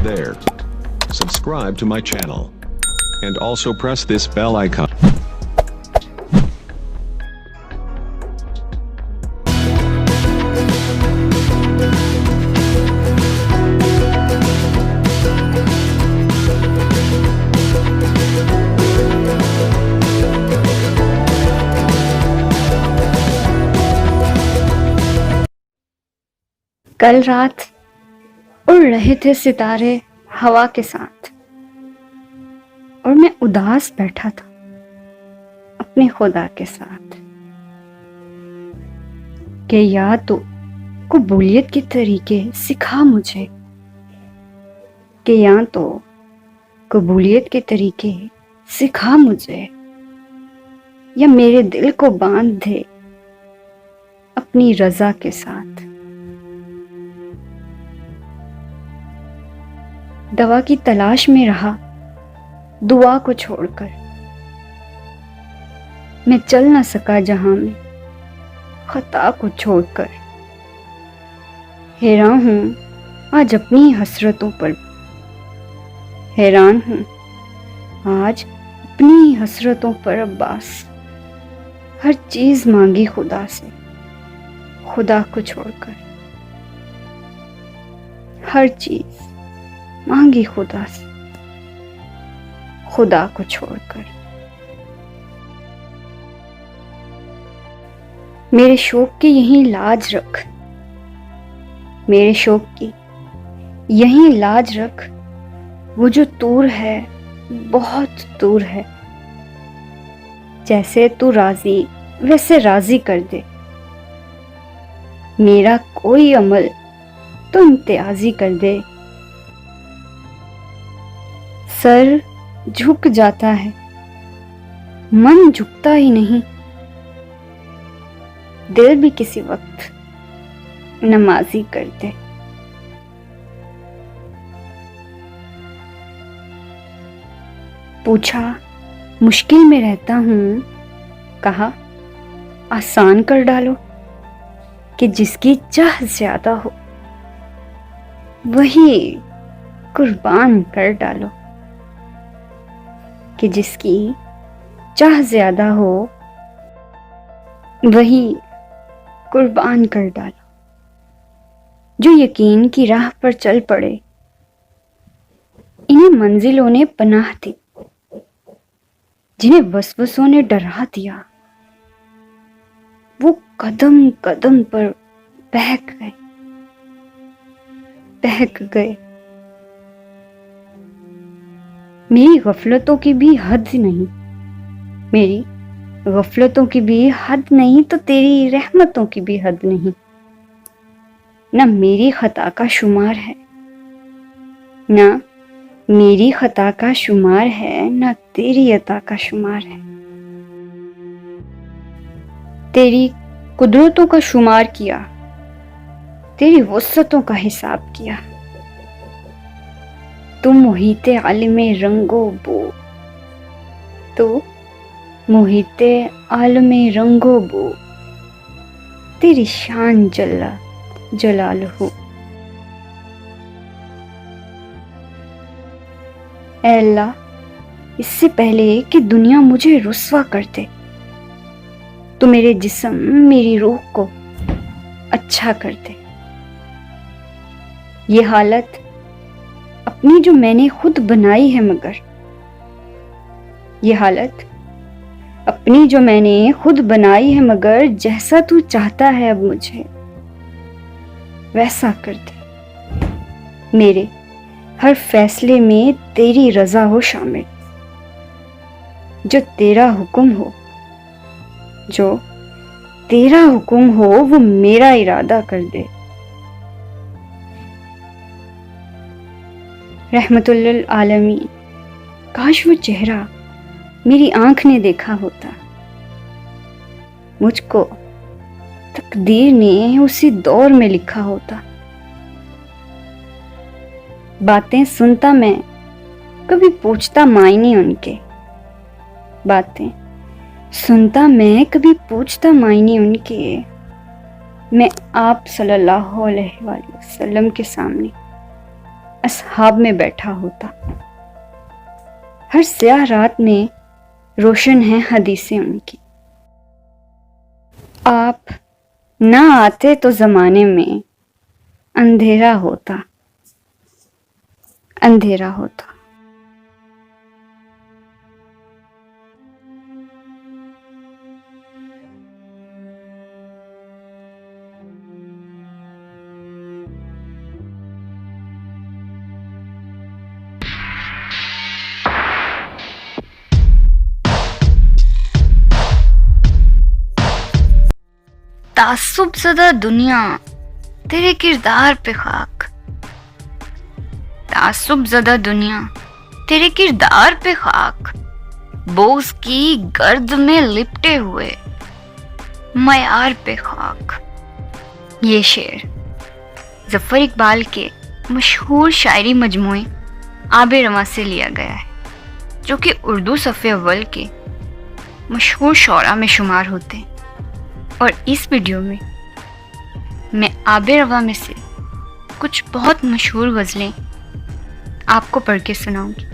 there. Subscribe to my channel. And also press this bell icon. कल रात उड़ रहे थे सितारे हवा के साथ, और मैं उदास बैठा था अपने खुदा के साथ कि या तो कबूलियत के तरीके सिखा मुझे, कि या तो कबूलियत के तरीके सिखा मुझे, या मेरे दिल को बांध दे अपनी रजा के साथ। दवा की तलाश में रहा दुआ को छोड़कर, मैं चल न सका जहां में खता को छोड़कर। हैरान हूं आज अपनी हसरतों पर, हैरान हूं आज अपनी हसरतों पर अब्बास। हर चीज मांगी खुदा से खुदा को छोड़कर, हर चीज मांगी खुदा से खुदा को छोड़कर। मेरे शौक की यही लाज रख, मेरे शौक की यही लाज रख, वो जो दूर है बहुत दूर है। जैसे तू राजी वैसे राजी कर दे, मेरा कोई अमल तो इम्तियाजी कर दे। सर झुक जाता है, मन झुकता ही नहीं। दिल भी किसी वक्त नमाजी कर दे। पूछा मुश्किल में रहता हूं, कहा आसान कर डालो, कि जिसकी चाह ज्यादा हो वही कुर्बान कर डालो, कि जिसकी चाह ज्यादा हो वही कुर्बान कर डालो। जो यकीन की राह पर चल पड़े, इन्हें मंजिलों ने पनाह दी, जिन्हें वसवसों ने डरा दिया, वो कदम कदम पर बहक गए, बहक गए। मेरी गफलतों की भी हद नहीं, मेरी गफलतों की भी हद नहीं, तो तेरी रहमतों की भी हद नहीं। ना मेरी खता का शुमार है, ना मेरी खता का शुमार है, ना तेरी अता का शुमार है। तेरी कुदरतों का शुमार किया, तेरी वुस्अतों का हिसाब किया। तू मोहिते आलमे रंगो बो, तू मोहिते आलमे रंगो बो, तेरी शान जल्ला जलालहू। ऐ अल्लाह, इससे पहले कि दुनिया मुझे रुस्वा कर दे, तू मेरे जिस्म मेरी रूह को अच्छा कर दे। ये हालत अपनी जो मैंने खुद बनाई है, मगर ये हालत अपनी जो मैंने खुद बनाई है, मगर जैसा तू चाहता है अब मुझे वैसा कर दे। मेरे हर फैसले में तेरी रजा हो शामिल, जो तेरा हुक्म हो, जो तेरा हुक्म हो वो मेरा इरादा कर दे। रहमतुल्लिल आलमीन, काश वो चेहरा मेरी आंख ने देखा होता, मुझको तकदीर ने उसी दौर में लिखा होता। बातें सुनता मैं, कभी पूछता मायने उनके, बातें सुनता मैं, कभी पूछता मायने उनके। मैं आप सल्लल्लाहु अलैहि वसल्लम के सामने असहाब में बैठा होता। हर स्याह रात में रोशन है हदीसें उनकी। आप ना आते तो जमाने में अंधेरा होता, अंधेरा होता। तासुब ज़दा दुनिया तेरे किरदार पे खाक, तासुब ज़दा दुनिया तेरे किरदार पे खाक, बोझ की गर्द में लिपटे हुए मयार पे खाक। ये शेर ज़फ़र इकबाल के मशहूर शायरी मजमूए आबे रवा से लिया गया है, जो कि उर्दू सफ़े अव्वल के मशहूर शौरा में शुमार होते हैं। और इस वीडियो में मैं आबे रवा में से कुछ बहुत मशहूर गज़लें आपको पढ़ के सुनाऊंगी,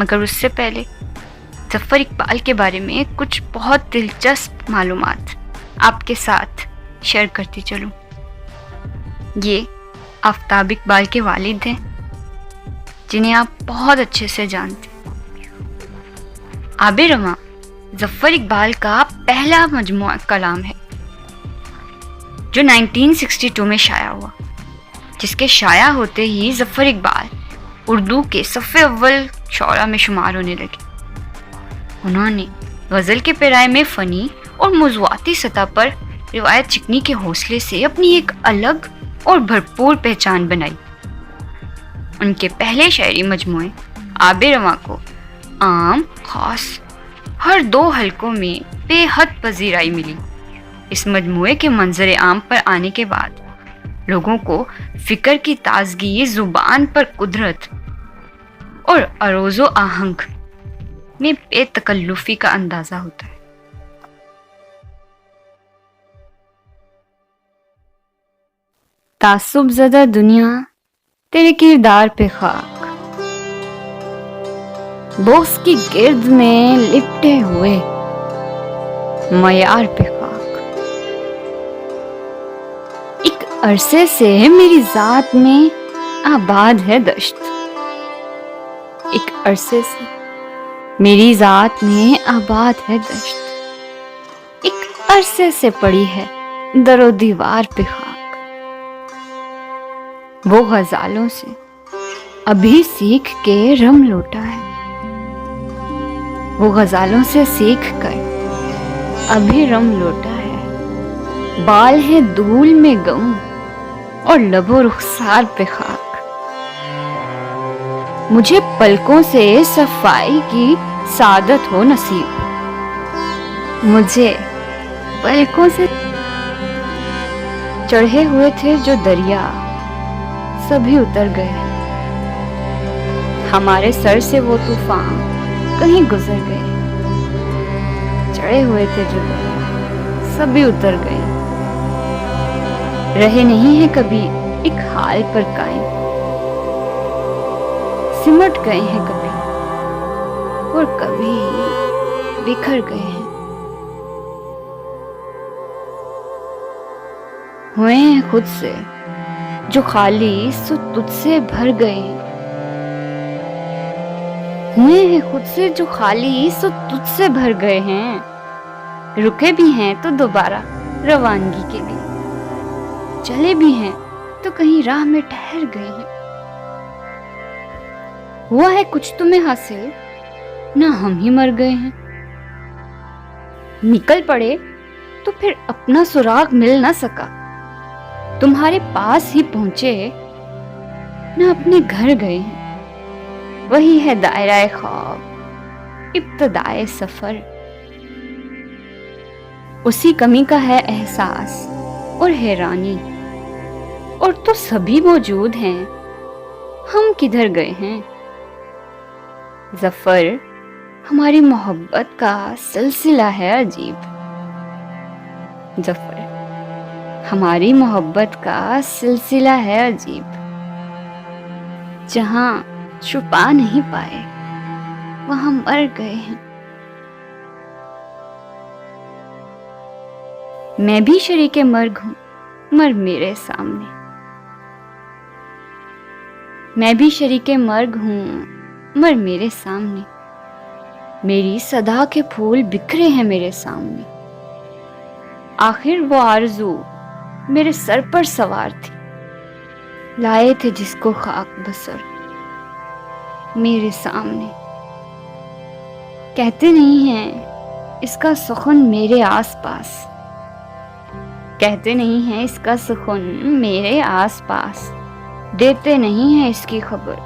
मगर उससे पहले ज़फ़र इकबाल के बारे में कुछ बहुत दिलचस्प मालूमात आपके साथ शेयर करती चलूं। ये आफ़ताब इकबाल के वालिद हैं, जिन्हें आप बहुत अच्छे से जानते हैं। आबे रवा ज़फ़र इकबाल का पहला मजमूआ कलाम है, जो 1962 में शाया हुआ, जिसके शाया होते ही ज़फ़र इकबाल उर्दू के सफ़े अव्वल शौरा में शुमार होने लगे। उन्होंने गज़ल के पैराए में फ़नी और मौज़ूआती सतह पर रिवायत चिकनी के हौसले से अपनी एक अलग और भरपूर पहचान बनाई। उनके पहले शायरी मजमूए आबे रवा को आम खास हर दो हलकों में बेहद पजीराई मिली। इस मजमूए के मंजर आम पर आने के बाद लोगों को फ़िक्र की ताजगी, ज़ुबान पर कुदरत और अरोज़ो आहंग में बेतकल्लुफ़ी का अंदाज़ा होता है। तासुब ज़दा दुनिया तेरे किरदार पे खाक, बोझ की गिर्द में लिपटे हुए मयार पे खाक। एक अरसे से मेरी जात में आबाद है दश्त, एक अरसे से मेरी जात में आबाद है दश्त, एक अरसे से पड़ी है दरो दीवार पे खाक। वो गजालों से अभी सीख के रम लौटा है, वो गजालों से सीख कर अभी रम लौटा है। बाल है धूल में गम और लबो रुखसार पे खाक। मुझे पलकों से सफाई की सादत हो नसीब, मुझे पलकों से चढ़े हुए थे जो दरिया सभी उतर गए। हमारे सर से वो तूफान कहीं गुजर गए, चढ़े हुए थे जो दरिया सभी उतर गए। रहे नहीं है कभी एक हाल पर कायम, सिमट गए हैं कभी और कभी बिखर गए हैं। हुए हैं खुद से जो खाली सो तुझसे भर गए, हुए हैं खुद से जो खाली सो तुझसे भर गए हैं। रुके भी हैं तो दोबारा रवानगी के लिए, चले भी हैं तो कहीं राह में ठहर गए हैं। हुआ है कुछ तुम्हें हासिल, ना हम ही मर गए हैं। निकल पड़े तो फिर अपना सुराग मिल ना सका, तुम्हारे पास ही पहुंचे ना अपने घर गए हैं। वही है दायरा ख्वाब, इब्तदाए सफर, उसी कमी का है एहसास और हैरानी। और तो सभी मौजूद हैं, हम किधर गए हैं। ज़फ़र हमारी मोहब्बत का सिलसिला है अजीब, ज़फ़र हमारी मोहब्बत का सिलसिला है अजीब। जहां छुपा नहीं पाए वहां मर गए हैं। मैं भी शरीके मर्ग हूं, मर मेरे सामने। मैं भी शरीके मर्ग हूं, मर मेरे सामने। मेरी सदा के फूल बिखरे हैं मेरे सामने। आखिर वो आरज़ू मेरे सर पर सवार थी, लाए थे जिसको खाक बसर मेरे सामने। कहते नहीं हैं इसका सुखन मेरे आसपास, कहते नहीं हैं इसका सुखन मेरे आसपास, देते नहीं हैं इसकी खबर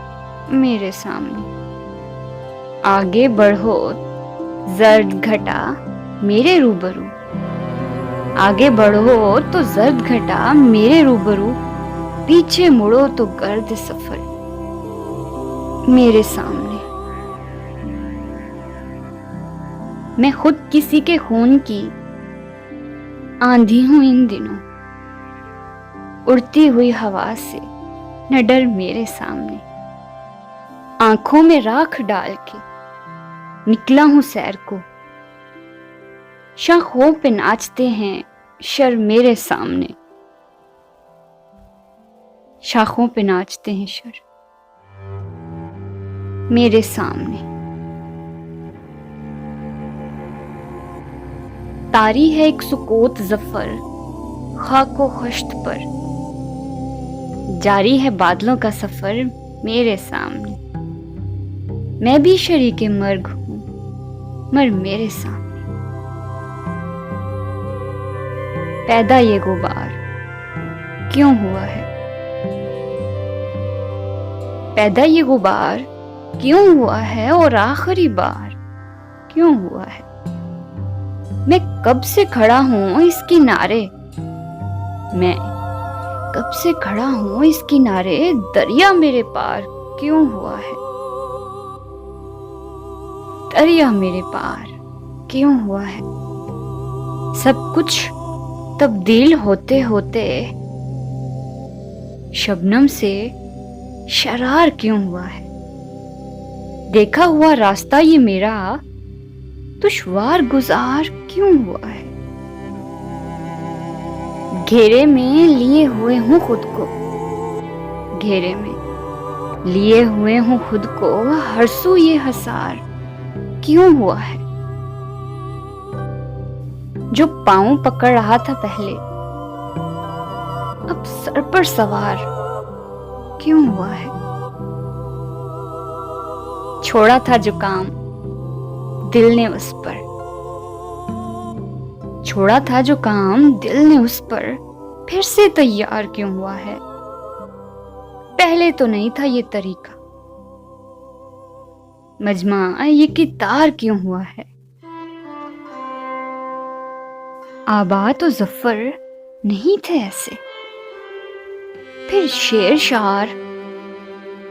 मेरे सामने। आगे बढ़ो जर्द घटा मेरे रूबरू, आगे बढ़ो तो जर्द घटा मेरे रूबरू, पीछे मुड़ो तो गर्द सफर मेरे सामने। मैं खुद किसी के खून की आंधी हूं इन दिनों, उड़ती हुई हवा से न डर मेरे सामने। आंखों में राख डाल के निकला हूं सैर को, शाखों पे नाचते हैं शर मेरे सामने। शाखों पे नाचते हैं शर मेरे सामने। तारी है एक सुकोत जफर खाको खश्त पर, जारी है बादलों का सफर मेरे सामने। मैं भी शरीके मर्ग हूं, मर मेरे सामने। पैदा ये गुबार क्यों हुआ है, पैदा ये गुबार क्यों हुआ है और आखिरी बार क्यों हुआ है। मैं कब से खड़ा हूं इस किनारे, मैं कब से खड़ा हूं इस किनारे, दरिया मेरे पार क्यों हुआ है, दरिया मेरे पार क्यों हुआ है। सब कुछ तब्दील होते होते शबनम से शरार क्यों हुआ है। देखा हुआ रास्ता ये मेरा दुश्वार गुजार क्यों हुआ है। घेरे में लिए हुए हूं खुद को, घेरे में लिए हुए हूं खुद को, हरसू ये हसार क्यों हुआ है। जो पांव पकड़ रहा था पहले अब सर पर सवार क्यों हुआ है। छोड़ा था जो काम दिल ने उस पर, छोड़ा था जो काम दिल ने उस पर, फिर से तैयार क्यों हुआ है। पहले तो नहीं था ये तरीका, मजमा ये कितार क्यों हुआ है। आबा तो जफर नहीं थे ऐसे, फिर शेर शार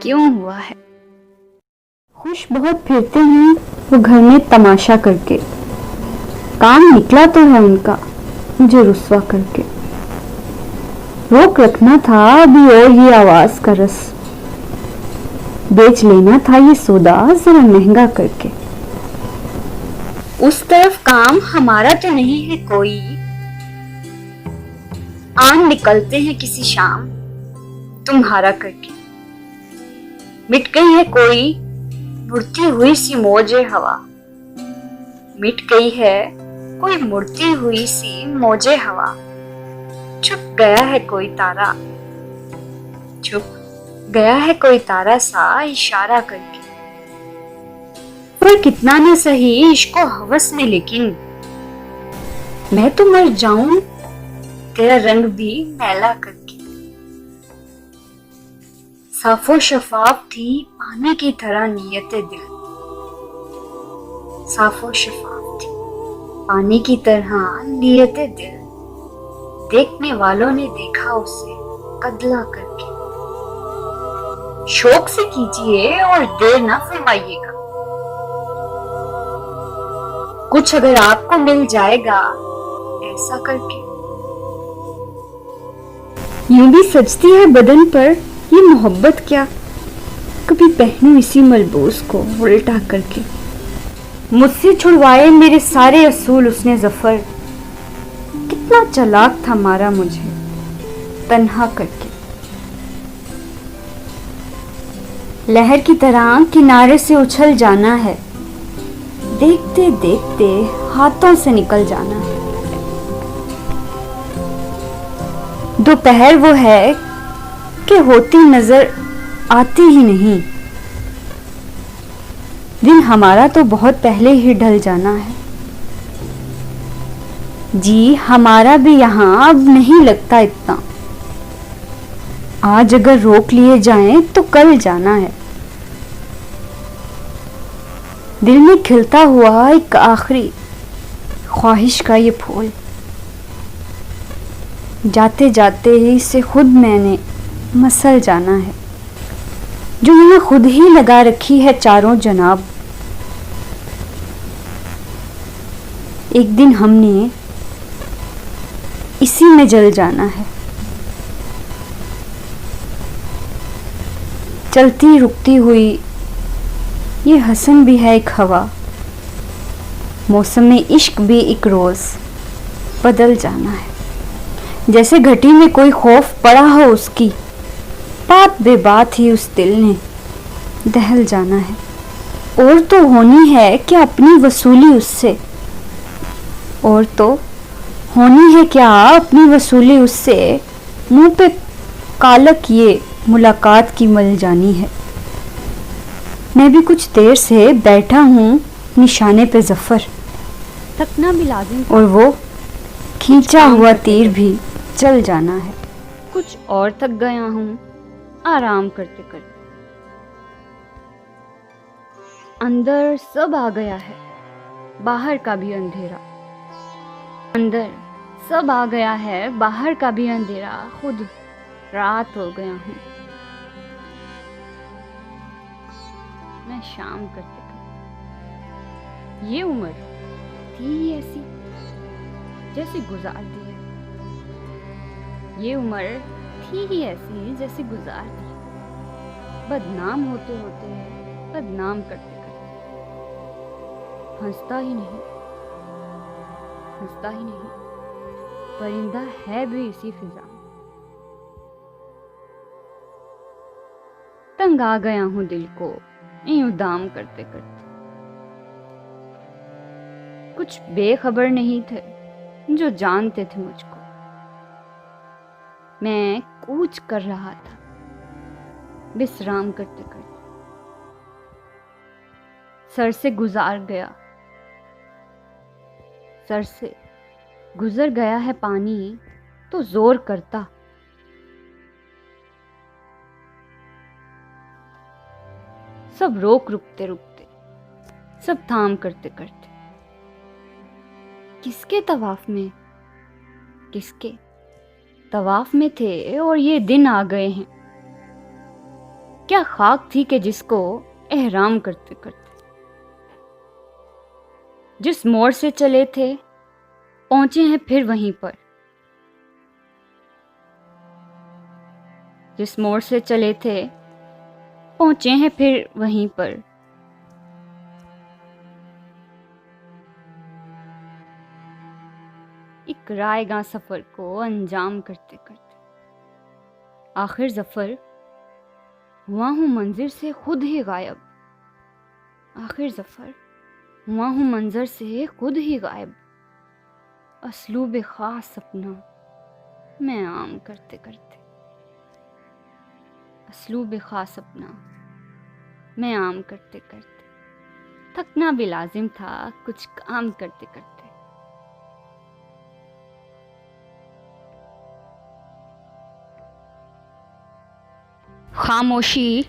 क्यों हुआ है। खुश बहुत फिरते हैं वो घर में तमाशा करके, काम निकला तो है उनका मुझे रुस्वा करके। रोक रखना था अभी और ये आवाज का रस, बेच लेना था ये सौदा जरा महंगा करके। उस तरफ काम हमारा तो नहीं है कोई, आन निकलते हैं किसी शाम तुम्हारा करके। मिट गई है कोई मुड़ती हुई सी मौजे हवा, मिट गई है कोई मुड़ती हुई सी मौजे हवा। छुप गया है कोई तारा, छुप गया है कोई तारा सा इशारा करके। पर कितना न सही इश्को हवस में, लेकिन मैं तो मर जाऊं तेरा रंग भी मैला करके। साफो शफाफ थी पानी की तरह नीयते दिल, साफो शफाफ थी पानी की तरह नीयते दिल। देखने वालों ने देखा उसे कदला करके। शौक से कीजिए और देर ना फरमाइएगा, कुछ अगर आपको मिल जाएगा ऐसा करके। यूं भी सजती है बदन पर ये मोहब्बत क्या, कभी पहनूं इसी मलबूस को उल्टा करके। मुझसे छुड़वाए मेरे सारे असूल उसने ज़फ़र। कितना चालाक था मारा मुझे तन्हा करके। लहर की तरह किनारे से उछल जाना है, देखते देखते हाथों से निकल जाना है। दोपहर वो है कि होती नजर आती ही नहीं। दिन हमारा तो बहुत पहले ही ढल जाना है। जी हमारा भी यहाँ अब नहीं लगता इतना। आज अगर रोक लिए जाएं तो कल जाना है। दिल में खिलता हुआ एक आखिरी ख्वाहिश का ये फूल, जाते जाते ही इसे खुद मैंने मसल जाना है, जो यहाँ खुद ही लगा रखी है चारों जनाब। एक दिन हमने इसी में जल जाना है। चलती रुकती हुई ये हसन भी है एक हवा, मौसम में इश्क भी एक रोज बदल जाना है। जैसे घटी में कोई खौफ पड़ा हो उसकी, बात बेबात ही उस दिल ने दहल जाना है। और तो होनी है क्या अपनी वसूली उससे, और तो होनी है क्या अपनी वसूली उससे। मुंह पे कालक ये मुलाकात की मल जानी है। मैं भी कुछ देर से बैठा हूँ निशाने पे ज़फ़र, थकना भी लाजिम, और वो खींचा हुआ तीर भी चल जाना है। कुछ और थक गया हूँ आराम करते करते। अंदर सब आ गया है, बाहर का भी अंधेरा। अंदर सब आ गया है, बाहर का भी अंधेरा। खुद रात हो गया हूँ मैं शाम करते करते। ये उम्र थी ऐसी जैसे गुजार दी है। ये उम्र थी ही ऐसी जैसे गुजार दी। बदनाम होते होते बदनाम करते करते। हंसता ही नहीं, हंसता ही नहीं, परिंदा है भी इसी फिजा में। तंग आ गया हूं दिल को यूं दाम करते करते। कुछ बेखबर नहीं थे जो जानते थे मुझको। मैं कूच कर रहा था विश्राम करते करते। सर से गुजार गया, सर से गुजर गया है पानी तो जोर करता। सब रोक रुकते रुकते, सब थाम करते करते। किसके तवाफ में, किसके तवाफ में थे और ये दिन आ गए हैं। क्या खाक थी कि जिसको एहराम करते करते। जिस मोड़ से चले थे पहुंचे हैं फिर वहीं पर। जिस मोड़ से चले थे पहुंचे हैं फिर वहीं पर। एक रायगा सफर को अंजाम करते करते आखिर ज़फ़र हुआ हूं मंजिर से खुद ही गायब। आखिर ज़फ़र हुआ हूं मंजर से खुद ही गायब। असलूब खास अपना मैं आम करते करते। असलूब खास अपना मैं आम करते करते। थकना भी लाजिम था कुछ काम करते करते। खामोशी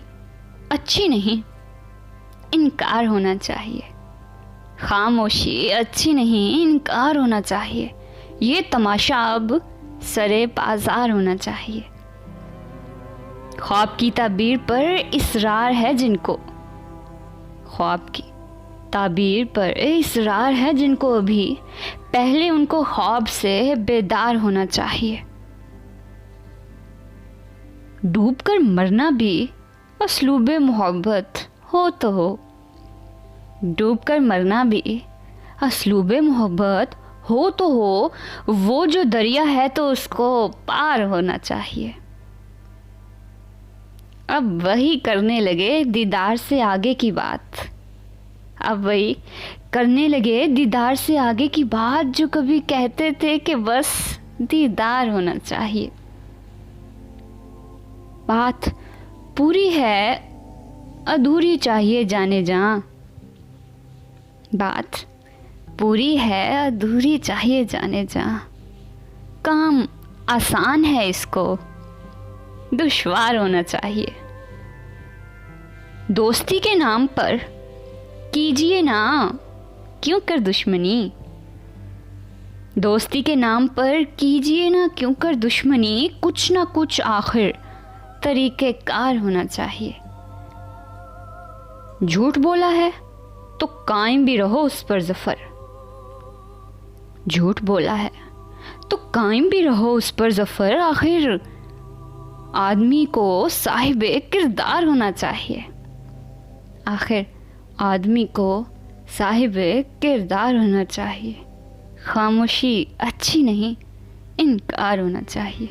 अच्छी नहीं, इनकार होना चाहिए। खामोशी अच्छी नहीं, इनकार होना चाहिए। ये तमाशा अब सरे बाजार होना चाहिए। ख्वाब की ताबीर पर इसरार है जिनको, ख्वाब की ताबीर पर इसरार है जिनको, अभी पहले उनको ख्वाब से बेदार होना चाहिए। डूबकर मरना भी असलूबे मोहब्बत हो तो हो, डूब कर मरना भी असलूबे मोहब्बत हो तो हो। वो जो दरिया है तो उसको पार होना चाहिए। अब वही करने लगे दीदार से आगे की बात, अब वही करने लगे दीदार से आगे की बात, जो कभी कहते थे कि बस दीदार होना चाहिए। बात पूरी है अधूरी चाहिए जाने जा, बात पूरी है अधूरी चाहिए जाने जा। काम आसान है इसको दुश्वार होना चाहिए। दोस्ती के नाम पर कीजिए ना क्यों कर दुश्मनी, दोस्ती के नाम पर कीजिए ना क्यों कर दुश्मनी। कुछ ना कुछ आखिर तरीक़ेकार होना चाहिए। झूठ बोला है तो कायम भी रहो उस पर ज़फ़र, झूठ बोला है तो कायम भी रहो उस पर ज़फ़र। आखिर आदमी को साहिबे किरदार होना चाहिए, आखिर आदमी को साहिबे किरदार होना चाहिए। खामोशी अच्छी नहीं, इनकार होना चाहिए।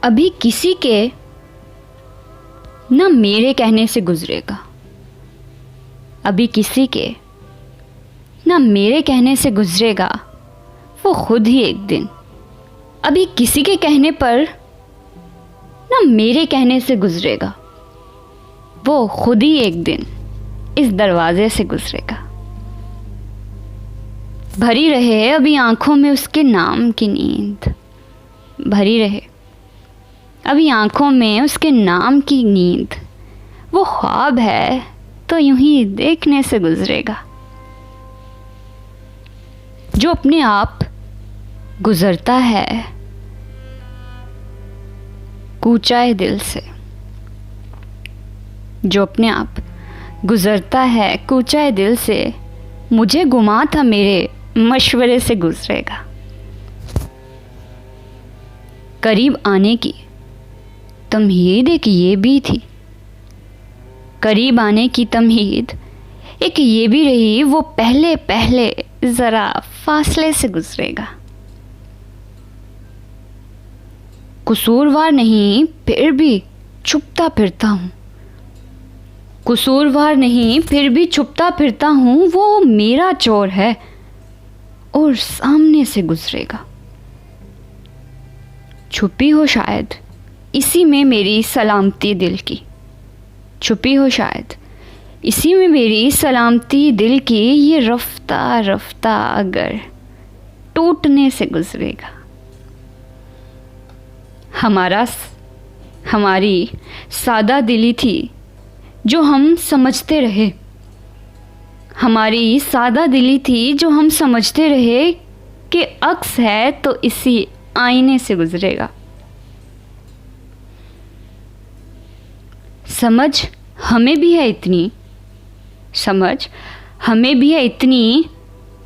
अभी किसी के न मेरे कहने से गुजरेगा, अभी किसी के न मेरे कहने से गुजरेगा वो खुद ही एक दिन। अभी किसी के कहने पर न मेरे कहने से गुजरेगा वो खुद ही एक दिन इस दरवाजे से गुजरेगा। भरी रहे अभी आंखों में उसके नाम की नींद, भरी रहे अभी आंखों में उसके नाम की नींद। वो ख्वाब है तो यूं ही देखने से गुजरेगा। जो अपने आप गुजरता है कूचाए दिल से, जो अपने आप गुजरता है कूचाए दिल से, मुझे गुमा था मेरे मशवरे से गुजरेगा। करीब आने की तमहीद एक ये भी थी, करीब आने की तमहीद एक ये भी रही, वो पहले पहले ज़रा फासले से गुजरेगा। कसूरवार नहीं फिर भी छुपता फिरता हूँ, कसूरवार नहीं फिर भी छुपता फिरता हूँ। वो मेरा चोर है और सामने से गुजरेगा। छुपी हो शायद इसी में मेरी सलामती दिल की, छुपी हो शायद इसी में मेरी सलामती दिल की। ये रफ्ता रफ्ता अगर टूटने से गुजरेगा। हमारी सादा दिली थी जो हम समझते रहे, हमारी सादा दिली थी जो हम समझते रहे कि अक्स है तो इसी आईने से गुजरेगा। समझ हमें भी है इतनी, समझ हमें भी है इतनी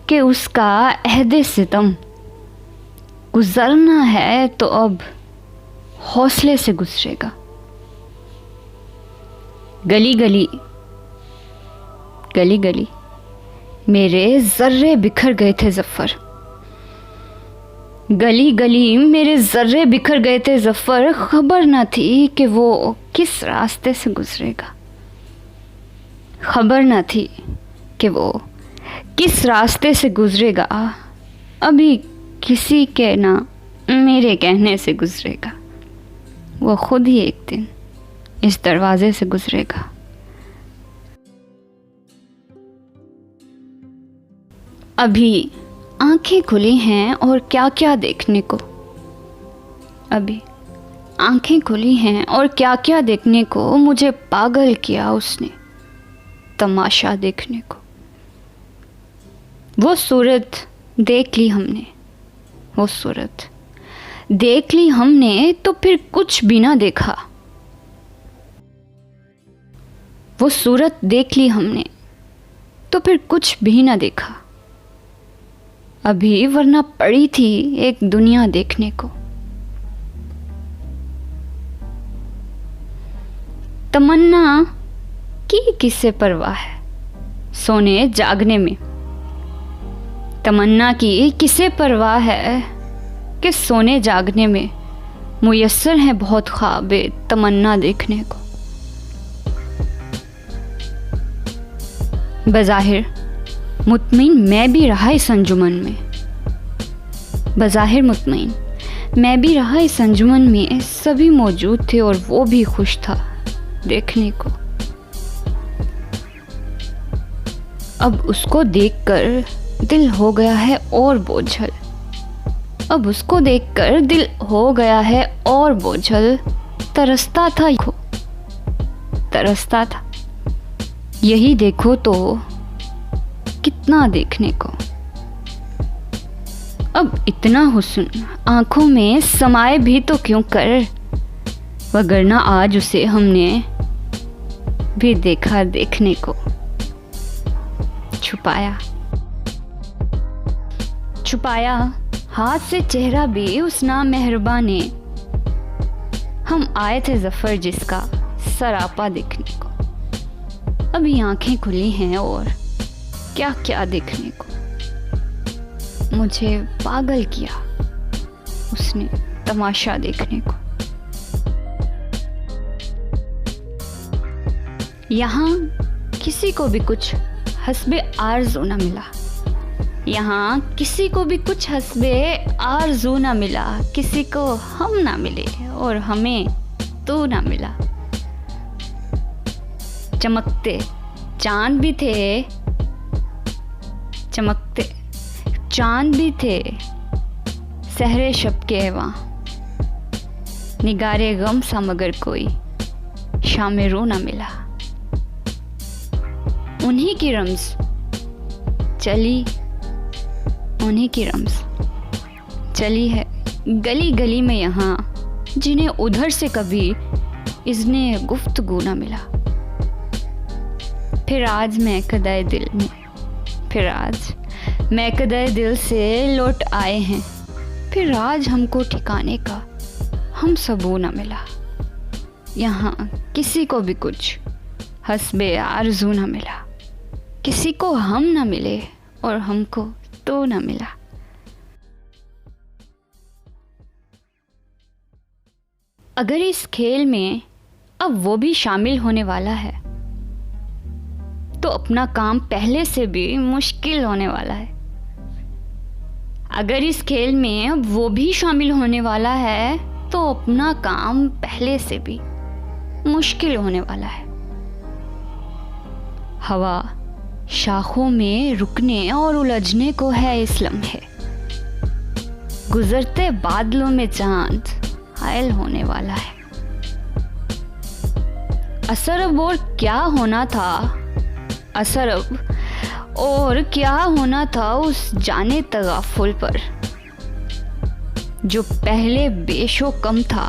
कि उसका अहदे सितम गुजरना है तो अब हौसले से गुजरेगा। गली गली गली गली मेरे जर्रे बिखर गए थे ज़फ़र, गली गली मेरे जर्रे बिखर गए थे ज़फ़र। खबर न थी कि वो किस रास्ते से गुजरेगा, खबर न थी कि वो किस रास्ते से गुजरेगा। अभी किसी के ना मेरे कहने से गुजरेगा, वो खुद ही एक दिन इस दरवाजे से गुजरेगा। अभी आंखें खुली हैं और क्या क्या देखने को, अभी आंखें खुली हैं और क्या क्या देखने को। मुझे पागल किया उसने तमाशा देखने को। वो सूरत देख ली हमने, वो सूरत देख ली हमने तो फिर कुछ भी ना देखा। वो सूरत देख ली हमने तो फिर कुछ भी ना देखा। अभी वरना पड़ी थी एक दुनिया देखने को। तमन्ना की किससे परवाह है सोने जागने में। तमन्ना की किसे परवाह है कि सोने जागने में मुयस्सर हैं बहुत ख्वाबे तमन्ना देखने को। बज़ाहिर मुतमईन मैं भी रहा इस अंजुमन में, बज़ाहिर मुतमईन मैं भी रहा इस अंजुमन में। सभी मौजूद थे और वो भी खुश था देखने को। अब उसको देखकर दिल हो गया है और बोझल, अब उसको देखकर दिल हो गया है और बोझल। तरसता था तरसता था, यही देखो तो कितना देखने को। अब इतना हुस्न आंखों में समाए भी तो क्यों कर, वगरना आज उसे हमने भी देखा देखने को। छुपाया छुपाया हाथ से चेहरा भी उस नामेहरबा ने। हम आए थे जफर जिसका सरापा देखने को। अभी आंखें खुली हैं और क्या क्या देखने को। मुझे पागल किया उसने तमाशा देखने को। यहाँ किसी को भी कुछ हस्बे आरज़ू न मिला, यहाँ किसी को भी कुछ हस्बे आरज़ू न मिला। किसी को हम ना मिले और हमें तू ना मिला। चमकते चांद भी थे, चमकते चांद भी थे सहरे शब के वहाँ। निगारे गम सा मगर कोई शामे रो ना मिला। उन्हीं की रम्ज़ चली, उन्हीं की रम्ज़ चली है गली गली में यहाँ, जिन्हें उधर से कभी इज़्ने गुफ्तगू ना मिला। फिर आज मैं कदाए दिल में, फिर आज मैं कदाए दिल से लौट आए हैं। फिर आज हमको ठिकाने का हम सबू ना मिला। यहाँ किसी को भी कुछ हस्बे आरज़ू ना मिला। किसी को हम ना मिले और हमको तो ना मिला। अगर इस खेल में अब वो भी शामिल होने वाला है तो अपना काम पहले से भी मुश्किल होने वाला है। अगर इस खेल में अब वो भी शामिल होने वाला है तो अपना काम पहले से भी मुश्किल होने वाला है। हवा शाखों में रुकने और उलझने को है इस लम्हे। गुजरते बादलों में चांद हायल होने वाला है। असर अब और क्या होना था, असर अब और क्या होना था उस जाने तगाफुल पर जो पहले बेशो कम था,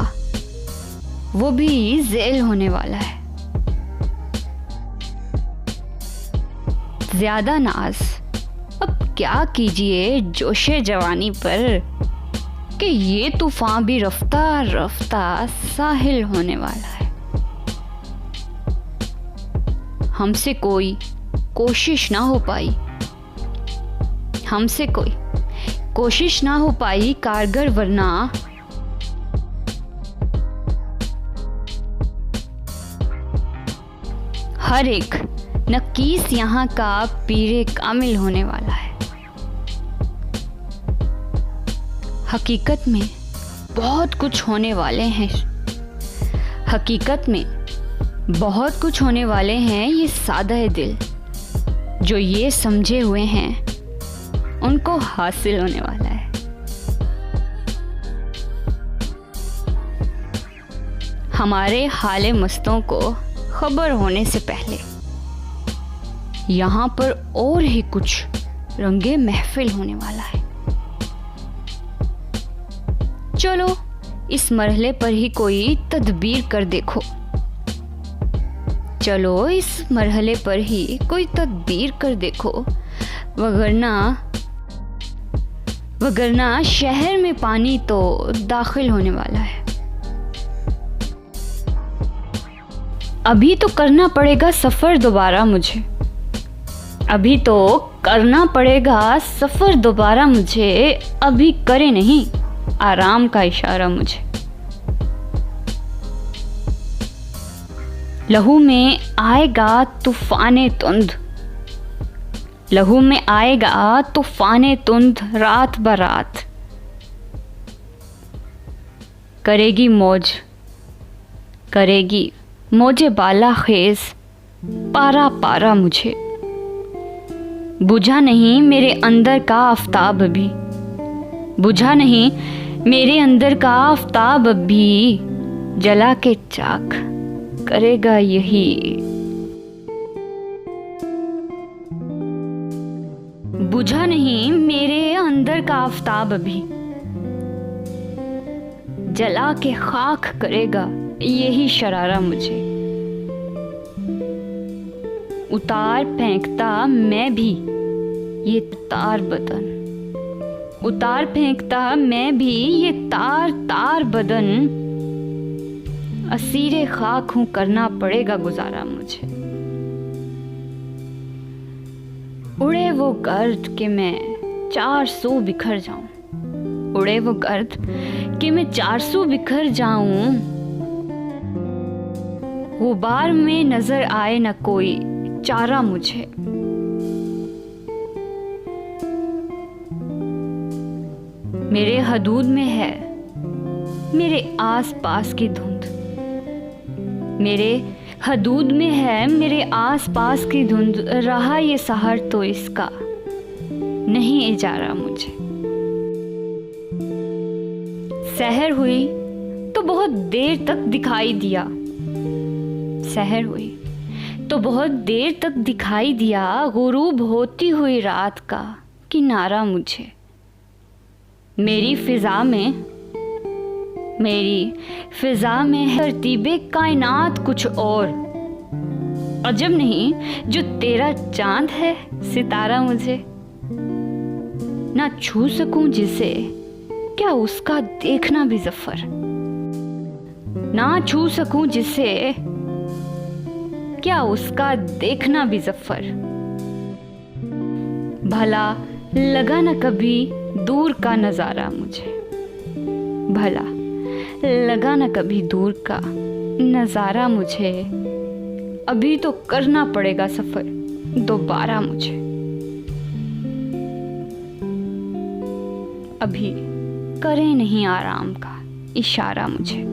वो भी ज़ेल होने वाला है। ज्यादा नाज अब क्या कीजिए जोशे जवानी पर कि ये तूफान भी रफ्ता रफ्ता साहिल होने वाला है। हमसे कोई कोशिश ना हो पाई, हमसे कोई कोशिश ना हो पाई कारगर, वरना हर एक नकीस यहाँ का पीरे कामिल होने वाला है। हकीकत में बहुत कुछ होने वाले हैं, हकीकत में बहुत कुछ होने वाले हैं। ये सादा दिल जो ये समझे हुए हैं उनको हासिल होने वाला है। हमारे हाले मस्तों को खबर होने से पहले यहाँ पर और ही कुछ रंगे महफिल होने वाला है। चलो इस मरहले पर ही कोई तदबीर कर देखो, चलो इस मरहले पर ही कोई तदबीर कर देखो, वगरना वगरना शहर में पानी तो दाखिल होने वाला है। अभी तो करना पड़ेगा सफ़र दोबारा मुझे, अभी तो करना पड़ेगा सफ़र दोबारा मुझे, अभी करे नहीं आराम का इशारा मुझे। लहू में आएगा तूफाने तुंद, लहू में आएगा तूफाने तुंद रात बरात। करेगी मौज, करेगी मौजे बाला खेज, पारा पारा मुझे। बुझा नहीं मेरे अंदर का आफताब अभी, बुझा नहीं मेरे अंदर का आफताब अभी, जला के चाक करेगा यही। बुझा नहीं मेरे अंदर का आफताब अभी, जला के खाक करेगा यही शरारा मुझे। उतार फेंकता मैं भी ये तार बदन, उतार फेंकता मैं भी ये तार तार बदन, असीरे खाक हूं करना पड़ेगा गुजारा मुझे। उड़े वो गर्द कि मैं 400 बिखर जाऊं, उड़े वो गर्द कि मैं 400 बिखर जाऊं, गुबार में नजर आए न कोई चारा मुझे। मेरे हदूद में है मेरे आस पास की धुंध, मेरे हदूद में है मेरे आस पास की धुंध, रहा ये सहर तो इसका नहीं इजारा मुझे। सहर हुई तो बहुत देर तक दिखाई दिया, सहर हुई तो बहुत देर तक दिखाई दिया, गुरूब होती हुई रात का किनारा मुझे। मेरी फिजा में, मेरी फिजा में तरतीबे कायनात कुछ और, अजब नहीं जो तेरा चांद है सितारा मुझे। ना छू सकूं जिसे क्या उसका देखना भी ज़फ़र, ना छू सकूं जिसे क्या उसका देखना भी ज़फ़र। भला लगा न कभी दूर का नज़ारा मुझे, भला लगा न कभी दूर का नज़ारा मुझे, अभी तो करना पड़ेगा सफ़र दोबारा मुझे। अभी करे नहीं आराम का इशारा मुझे।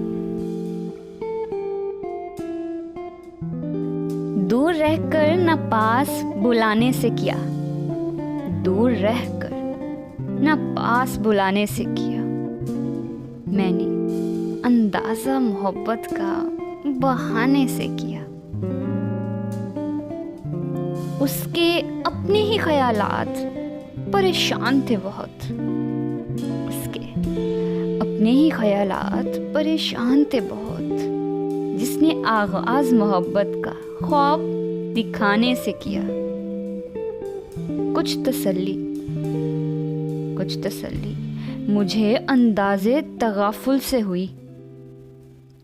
दूर रहकर न पास बुलाने से किया, दूर रहकर न पास बुलाने से किया, मैंने अंदाज़ा मोहब्बत का बहाने से किया। उसके अपने ही ख्यालात परेशान थे बहुत, उसके अपने ही ख्यालात परेशान थे बहुत, जिसने आगाज़ मोहब्बत का ख्वाब दिखाने से किया। कुछ तसल्ली मुझे अंदाज़े तगाफुल से हुई,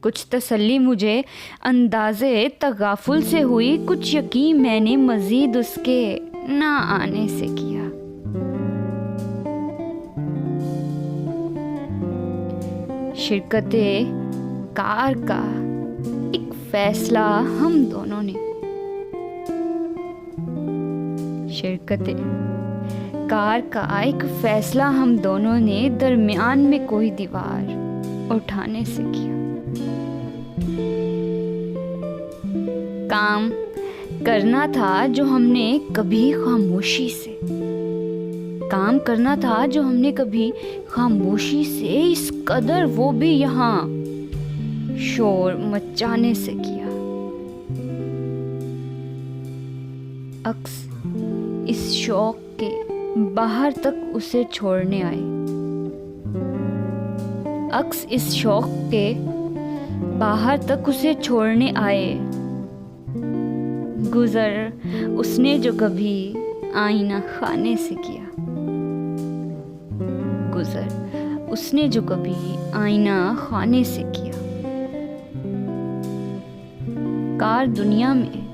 कुछ तसल्ली मुझे अंदाज़े तगाफुल से हुई, कुछ यकीन मैंने मज़ीद उसके ना आने से किया। शिरकते कार का एक फैसला हम दोनों ने, शिरकते कार का एक फैसला हम दोनों ने दरमियान में कोई दीवार उठाने से किया। काम करना था जो हमने कभी खामोशी से, काम करना था जो हमने कभी खामोशी से, इस कदर वो भी यहाँ शोर मचाने से किया। अक्स इस शौक के बाहर तक उसे छोड़ने आए, अक्स इस शौक के बाहर तक उसे छोड़ने आए। गुजर उसने जो कभी आईना खाने से किया, गुजर उसने जो कभी आईना खाने से किया। कार दुनिया में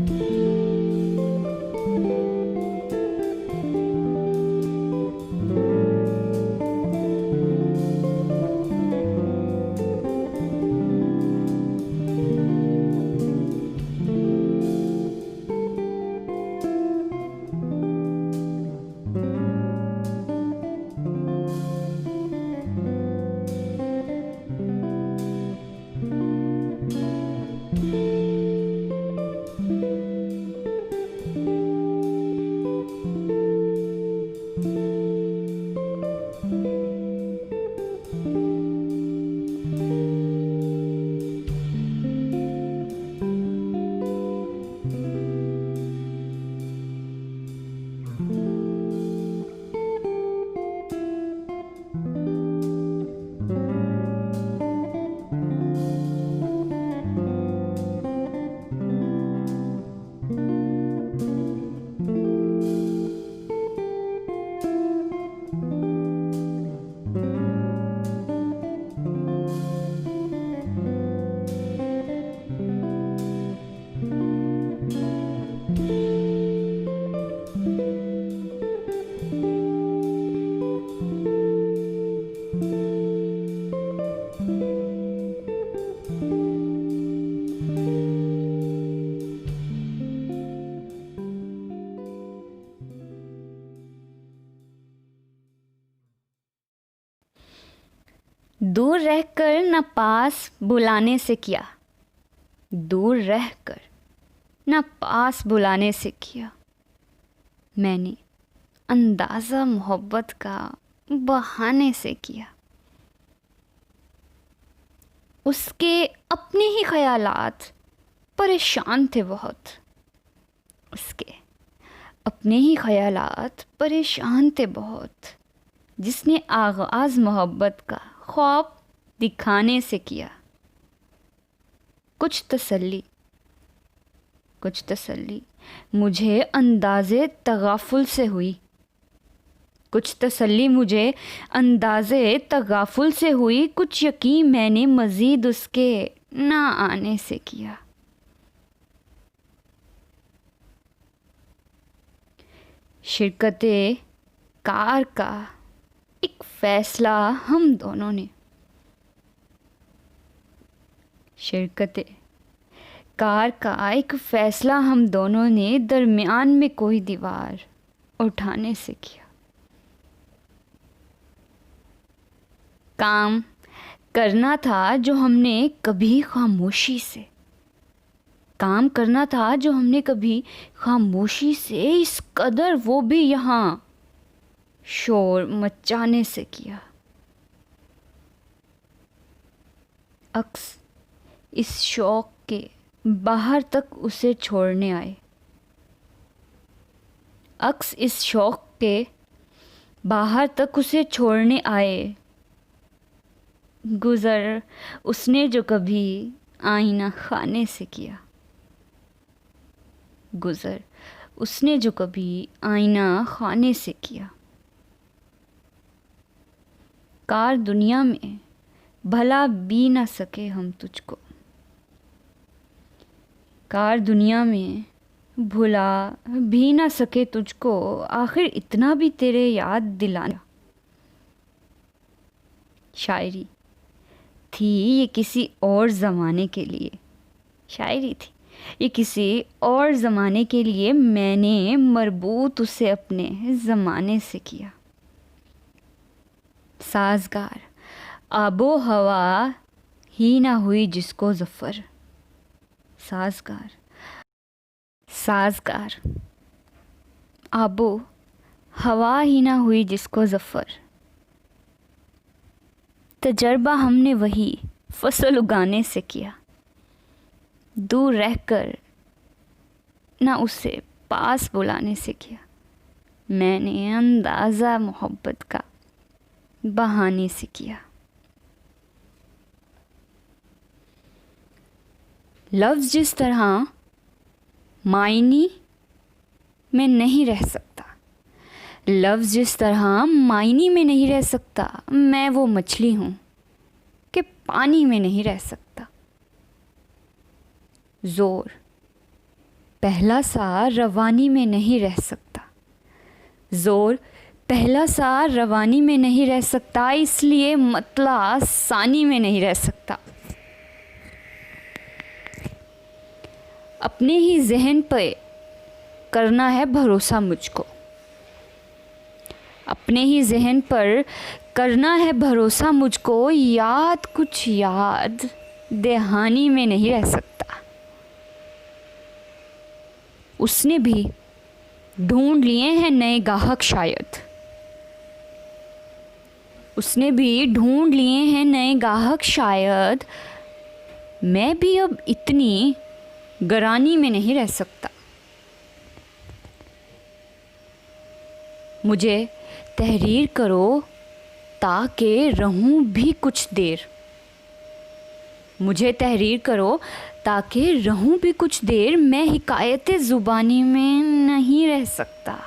दूर रहकर न पास बुलाने से किया, दूर रहकर न पास बुलाने से किया मैंने अंदाज़ा मोहब्बत का बहाने से किया। उसके अपने ही ख्यालात परेशान थे बहुत, उसके अपने ही ख्यालात परेशान थे बहुत, जिसने आगाज़ मोहब्बत का ख्वाब दिखाने से किया। कुछ तसल्ली मुझे अंदाज़े तगाफुल से हुई, कुछ तसल्ली मुझे अंदाज़े तगाफुल से हुई, कुछ यकीन मैंने मज़ीद उसके ना आने से किया। शिरकते कार का एक फ़ैसला हम दोनों ने, शिरकते कार का एक फ़ैसला हम दोनों ने दरमियान में कोई दीवार उठाने से किया। काम करना था जो हमने कभी खामोशी से, काम करना था जो हमने कभी खामोशी से, इस कदर वो भी यहाँ शोर मचाने से किया। अक्स इस शौक के बाहर तक उसे छोड़ने आए, अक्स इस शौक के बाहर तक उसे छोड़ने आए। गुज़र उसने जो कभी आईना खाने से किया, गुज़र उसने जो कभी आईना खाने से किया। कार दुनिया में भला भी ना सके हम तुझको, कार दुनिया में भुला भी ना सके तुझको, आखिर इतना भी तेरे याद दिलाना। शायरी थी ये किसी और ज़माने के लिए, शायरी थी ये किसी और ज़माने के लिए, मैंने मरबूत उसे अपने ज़माने से किया। साज़गार आबो हवा ही ना हुई जिसको ज़फ़र, साज़गार साज़गार आबो हवा ही ना हुई जिसको ज़फ़र, तजर्बा हमने वही फसल उगाने से किया। दूर रहकर ना उसे पास बुलाने से किया मैंने अंदाज़ा मोहब्बत का बहाने से किया। लफ्ज़ जिस तरह मायने में नहीं रह सकता, लफ्ज़ जिस तरह मायने में नहीं रह सकता, मैं वो मछली हूँ कि पानी में नहीं रह सकता। ज़ोर पहला सा रवानी में नहीं रह सकता, ज़ोर पहला सा रवानी में नहीं रह सकता, इसलिए मतला सानी में नहीं रह सकता। अपने ही जहन पे करना है भरोसा मुझको, अपने ही जहन पर करना है भरोसा मुझको, याद कुछ याद दहानी में नहीं रह सकता। उसने भी ढूंढ लिए हैं नए गाहक शायद, उसने भी ढूंढ लिए हैं नए गाहक शायद, मैं भी अब इतनी गरानी में नहीं रह सकता। मुझे तहरीर करो ताकि रहूं भी कुछ देर, मुझे तहरीर करो ताकि रहूं भी कुछ देर, मैं हिकायत ज़ुबानी में नहीं रह सकता।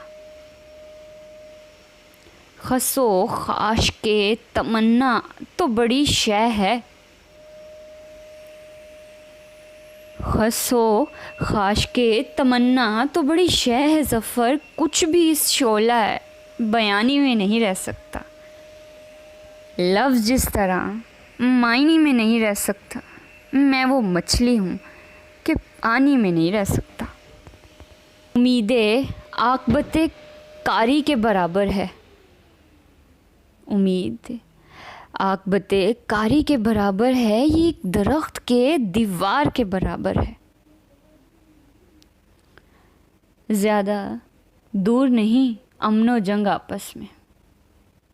खसो ख़ाश के तमन्ना तो बड़ी शय है, खसो ख़ाश के तमन्ना तो बड़ी शय है ज़फ़र, कुछ भी इस शोला बयानी में नहीं रह सकता। लफ्ज़ जिस तरह मायने में नहीं रह सकता, मैं वो मछली हूँ कि पानी में नहीं रह सकता। उम्मीदें आक़बत कारी के बराबर है, उम्मीद आक़बत कारी के बराबर है, ये एक दरख्त के दीवार के बराबर है। ज़्यादा दूर नहीं अमनो जंग आपस में,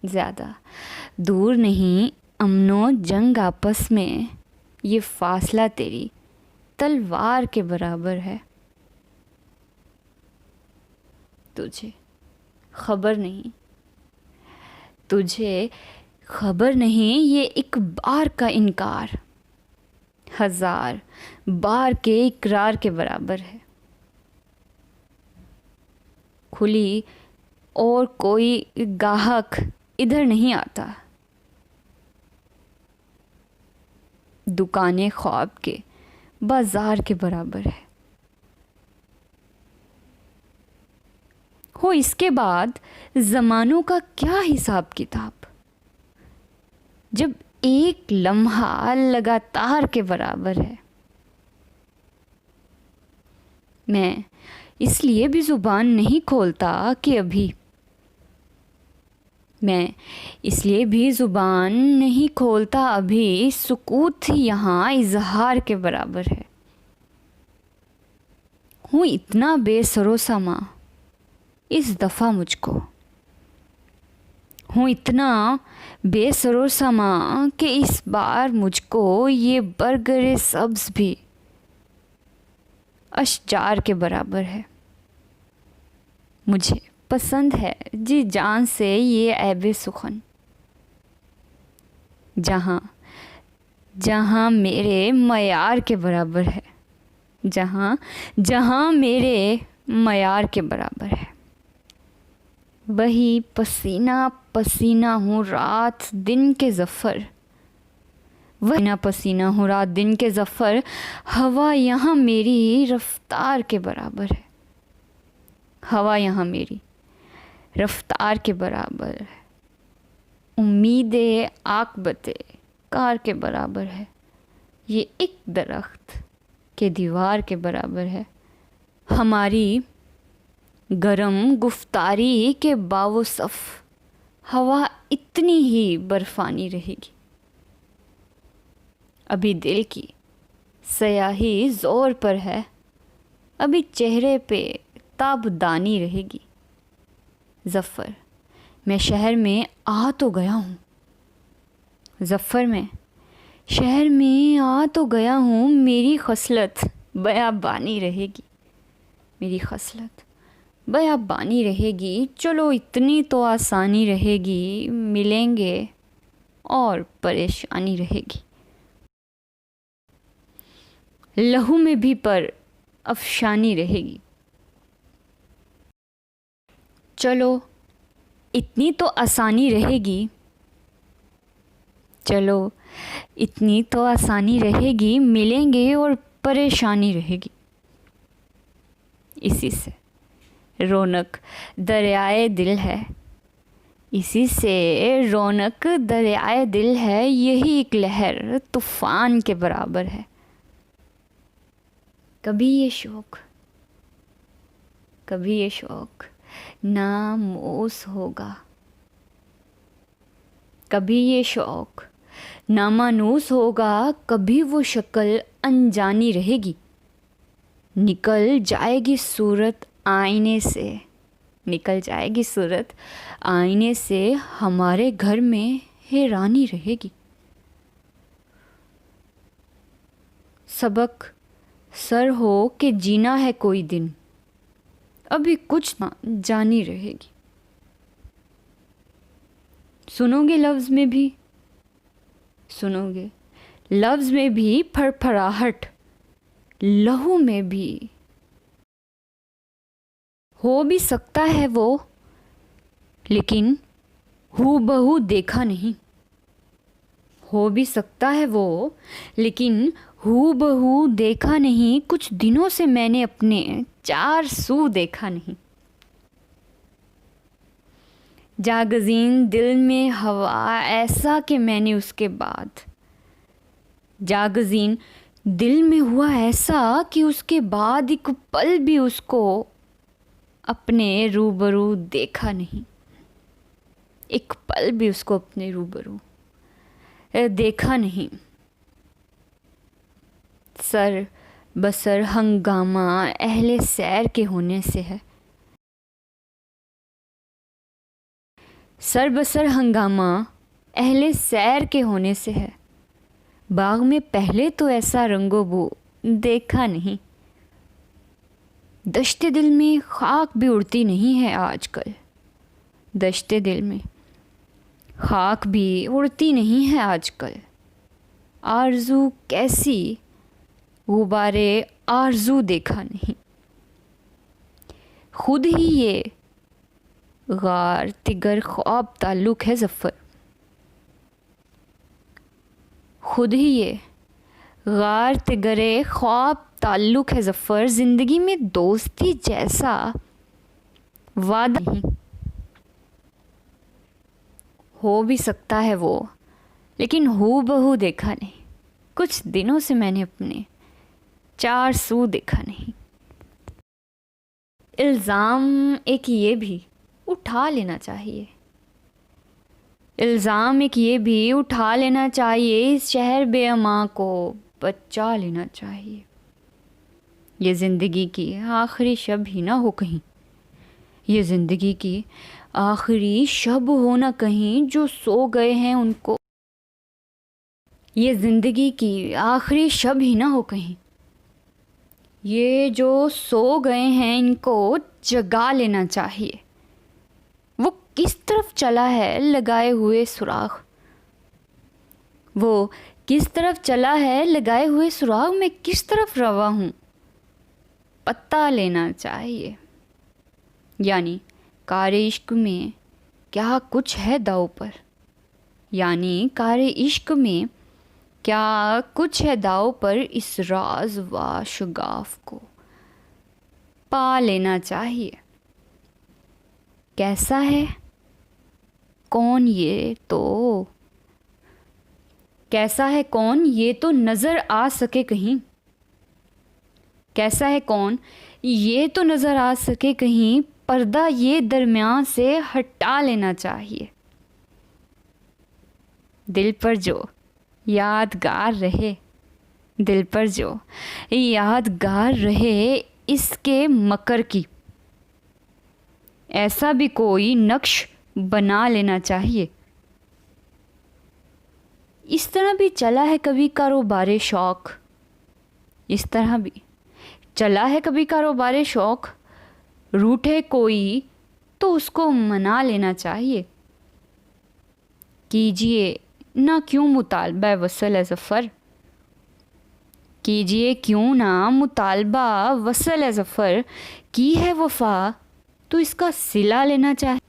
ज़्यादा दूर नहीं अमनो जंग आपस में, ये फासला तेरी तलवार के बराबर है। तुझे खबर नहीं, तुझे खबर नहीं, ये एक बार का इनकार 1000 बार के इकरार के बराबर है। खुली और कोई गाहक इधर नहीं आता, दुकानें ख्वाब के बाजार के बराबर है। हो इसके बाद ज़मानों का क्या हिसाब किताब, जब एक लम्हा लगातार के बराबर है। मैं इसलिए भी ज़ुबान नहीं खोलता कि अभी, मैं इसलिए भी ज़ुबान नहीं खोलता अभी, सुकूत ही यहाँ इजहार के बराबर है। हूँ इतना बेसरोसमा इस दफ़ा मुझको, हूँ इतना बेसरोसमा कि इस बार मुझको ये बरगरे सब्ज़ भी अशजार के बराबर है। मुझे पसंद है जी जान से ये ऐबे सुखन, जहाँ जहाँ मेरे मयार के बराबर है, जहाँ जहाँ मेरे मयार के बराबर है। वही पसीना पसीना हूँ रात दिन के ज़फ़र, वही पसीना हूँ रात दिन के ज़फ़र, हवा यहाँ मेरी रफ़्तार के बराबर है, हवा यहाँ मेरी रफ़्तार के बराबर है। उम्मीदें आक़बत कार के बराबर है, ये एक दरख्त के दीवार के बराबर है। हमारी गरम गुफ्तारी के बावसफ़ हवा इतनी ही बर्फ़ानी रहेगी। अभी दिल की सयाही ज़ोर पर है, अभी चेहरे पे ताबदानी रहेगी। ज़फ़र मैं शहर में आ तो गया हूँ, ज़फ़र मैं शहर में आ तो गया हूँ, मेरी खसलत बयाबानी रहेगी, मेरी खसलत बयाबानी रहेगी। चलो इतनी तो आसानी रहेगी, मिलेंगे और परेशानी रहेगी। लहू में भी पर अफशानी रहेगी। चलो इतनी तो आसानी रहेगी, चलो इतनी तो आसानी रहेगी, मिलेंगे और परेशानी रहेगी। इसी से रौनक दरियाए दिल है, इसी से रौनक दरियाए दिल है, यही एक लहर तूफान के बराबर है। कभी ये शौक नामोस होगा, कभी ये शौक नामानूस होगा, कभी वो शक्ल अनजानी रहेगी। निकल जाएगी सूरत आईने से, हमारे घर में हैरानी रहेगी। सबक सर हो के जीना है कोई दिन, अभी कुछ ना जानी रहेगी। सुनोगे लफ्ज़ में भी फड़फड़ाहट, लहू में भी हो भी सकता है वो, लेकिन हूबहू देखा नहीं। हो भी सकता है वो, लेकिन हूबहू देखा नहीं। कुछ दिनों से मैंने अपने 4 सू देखा नहीं। जागज़ीन दिल में हवा ऐसा कि मैंने उसके बाद, जागज़ीन दिल में हुआ ऐसा कि उसके बाद एक पल भी उसको अपने रूबरू देखा नहीं। एक पल भी उसको अपने रूबरू देखा नहीं। सर बसर हंगामा अहले सैर के होने से है, सर बसर हंगामा अहले सैर के होने से है। बाग में पहले तो ऐसा रंगोबू देखा नहीं। दश्ते दिल में खाक भी उड़ती नहीं है आजकल, दश्ते दिल में खाक भी उड़ती नहीं है आजकल। आरज़ू कैसी गुबारे आरज़ू देखा नहीं। खुद ही ये गार तिगर ख्वाब ताल्लुक़ है ज़फ़र, खुद ही ये गार तिगरे ख्वाब ताल्लुक़ है ज़फ़र। ज़िंदगी में दोस्ती जैसा वादा नहीं। हो भी सकता है वो, लेकिन हूबहू देखा नहीं। कुछ दिनों से मैंने अपने 4 सू देखा नहीं। इल्ज़ाम एक ये भी उठा लेना चाहिए, इल्ज़ाम एक ये भी उठा लेना चाहिए, इस शहर बेअमा को बचा लेना चाहिए। ये ज़िंदगी की आखिरी शब ही ना हो कहीं, ये ज़िंदगी की आखिरी शब हो ना कहीं। जो सो गए हैं उनको, ये ज़िंदगी की आखिरी शब ही ना हो कहीं। ये जो सो गए हैं इनको जगा लेना चाहिए। वो किस तरफ चला है लगाए हुए सुराख, वो किस तरफ चला है लगाए हुए सुराग, मैं किस तरफ रवा हूँ पता लेना चाहिए। यानी कारे इश्क में क्या कुछ है दाव पर, यानी कारे इश्क में क्या कुछ है दाव पर, इस राज व शुगाफ को पा लेना चाहिए। कैसा है कौन ये तो, कैसा है कौन ये तो नज़र आ सके कहीं, कैसा है कौन ये तो नज़र आ सके कहीं। पर्दा ये दरमियान से हटा लेना चाहिए। दिल पर जो यादगार रहे, दिल पर जो यादगार रहे इसके मकर की, ऐसा भी कोई नक्श बना लेना चाहिए। इस तरह भी चला है कभी कारोबारे शौक़, इस तरह भी चला है कभी कारोबारे शौक़। रूठे कोई तो उसको मना लेना चाहिए। कीजिए ना क्यों मुतालबा वसल है ज़फ़र, कीजिए क्यों ना मुतालबा वसल है ज़फ़र। की है वफ़ा तो इसका सिला लेना चाहिए।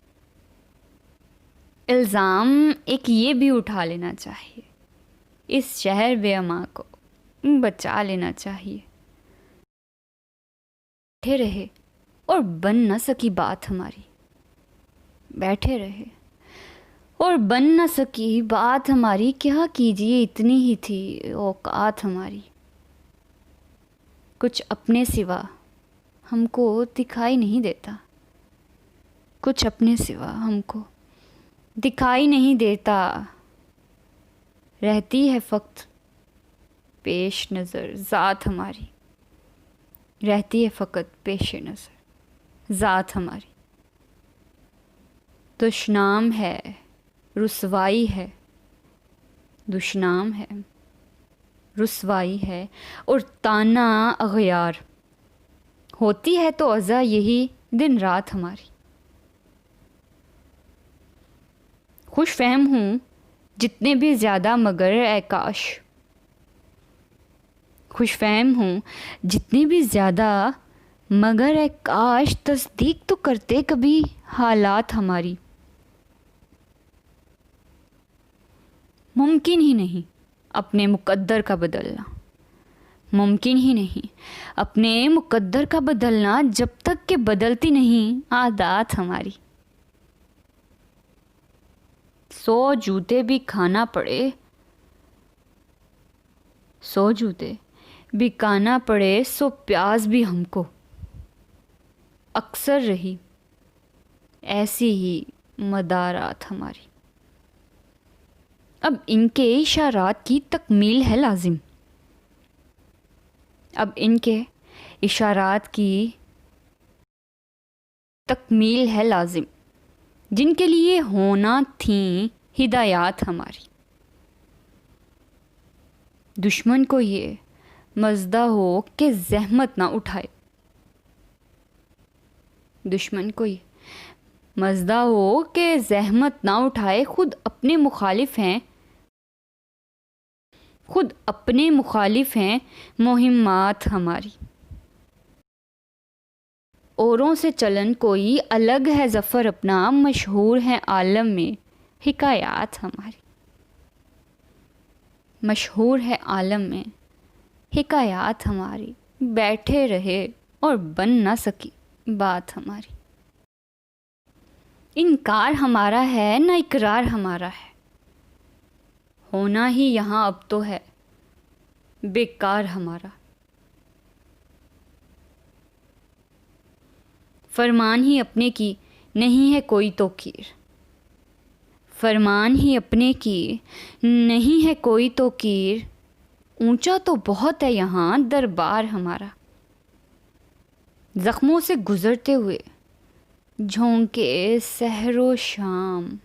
इल्ज़ाम एक ये भी उठा लेना चाहिए, इस शहर बेअमा को बचा लेना चाहिए। बैठे रहे और बन न सकी बात हमारी, बैठे रहे और बन न सकी बात हमारी, क्या कीजिए इतनी ही थी औकात हमारी। कुछ अपने सिवा हमको दिखाई नहीं देता, कुछ अपने सिवा हमको दिखाई नहीं देता, रहती है फ़क़्त पेश नज़र ज़ात हमारी, रहती है फ़क़त पेश नज़र ज़ात हमारी। दुश्नाम है रुसवाई है, दुश्नाम है रुसवाई है और ताना अग़यार, होती है तो अज़ा यही दिन रात हमारी। खुश फहम हूँ जितने भी ज़्यादा मगर ए काश, खुश फहम हूँ जितनी भी ज़्यादा मगर ए काश, तस्दीक तो करते कभी हालात हमारी। मुमकिन ही नहीं अपने मुक़द्दर का बदलना, मुमकिन ही नहीं अपने मुक़द्दर का बदलना, जब तक कि बदलती नहीं आदत हमारी। 100 जूते भी खाना पड़े, 100 जूते भी खाना पड़े, 100 प्यास भी हमको अक्सर रही ऐसी ही मदारात हमारी। अब इनके इशारात की तकमील है लाजिम, अब इनके इशारात की तकमील है लाजिम, जिनके लिए होना थी हिदायत हमारी। दुश्मन को ये मज़दा हो कि ज़हमत ना उठाए, दुश्मन को ये मज़दा हो कि ज़हमत ना उठाए, खुद अपने मुखालिफ हैं, खुद अपने मुखालिफ हैं मुहिम्मात हमारी। औरों से चलन कोई अलग है ज़फ़र अपना, मशहूर है आलम में हिकायात हमारी, मशहूर है आलम में हिकायात हमारी। बैठे रहे और बन ना सकी बात हमारी। इनकार हमारा है ना इकरार हमारा है, होना ही यहाँ अब तो है बेकार हमारा। फरमान ही अपने की नहीं है कोई तौकीर, फरमान ही अपने की नहीं है कोई तौकीर, ऊंचा तो बहुत है यहाँ दरबार हमारा। ज़ख्मों से गुज़रते हुए झोंके सहरो शाम,